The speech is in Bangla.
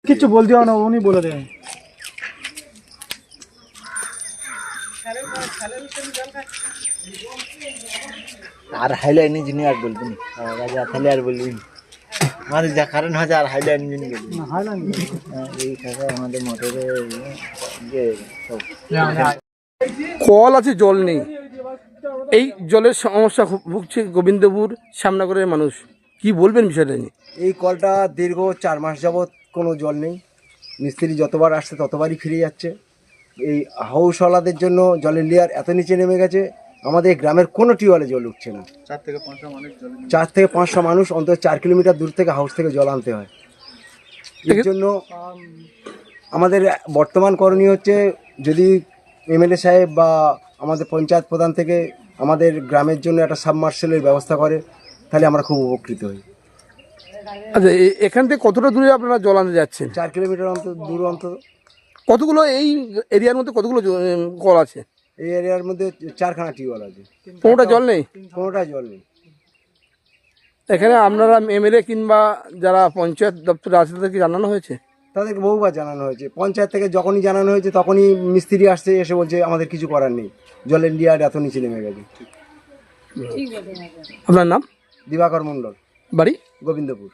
কিছু বলতে হবে না, উনি বলে দেন। আর হাইলাইন ইঞ্জিনিয়ার বলবেন রাজা তাহলে আর বলবেন আমাদের যা কারণ হচ্ছে আর হাইলাইন ইঞ্জিনিয়ার না হাইলাইন এই কাকা আমাদের মোটরে যে সব কল আছে, জল নেই। এই জলের সমস্যা ভুগছে গোবিন্দপুর শ্যামনগরের মানুষ। কি বলবেন বিষয়টা নিয়ে? এই কলটা দীর্ঘ 4 মাস যাবৎ কোনো জল নেই। মিস্ত্রি যতবার আসছে ততবারই ফিরে যাচ্ছে। এই হাউসওয়ালাদের জন্য জলের লেয়ার এত নিচে নেমে গেছে, আমাদের গ্রামের কোনো টিউবওয়েলে জল উঠছে না। 4 থেকে 500 মানুষ অন্তত 4 কিলোমিটার দূর থেকে হাউস থেকে জল আনতে হয়। এর জন্য আমাদের বর্তমান করণীয় হচ্ছে, যদি এমএলএ সাহেব বা আমাদের পঞ্চায়েত প্রধান থেকে আমাদের গ্রামের জন্য একটা সাবমার্সেলের ব্যবস্থা করে, তাহলে আমরা খুব উপকৃত হই। আচ্ছা, এখান থেকে কতটা দূরে আপনারা জল আনতে যাচ্ছেন? 4 কিলোমিটার দূর অন্তত। কতগুলো এই এরিয়ার মধ্যে কতগুলো কল আছে? এই এরিয়ার মধ্যে 4খানা টিউবওয়েল আছে, কোনোটা জল নেই? কোনোটাই জল নেই। এখানে আপনারা এমএলএ কিংবা যারা পঞ্চায়েত দপ্তরে আছে তাদেরকে জানানো হয়েছে? তাদেরকে বহুবার জানানো হয়েছে। পঞ্চায়েত থেকে যখনই জানানো হয়েছে তখনই মিস্ত্রি আসছে, এসে বলছে আমাদের কিছু করার নেই, জলের লেয়ার এত নিচে নেমে গেছে। আপনার নাম? দিবাকর মণ্ডল, বাড়ি? গোবিন্দপুর।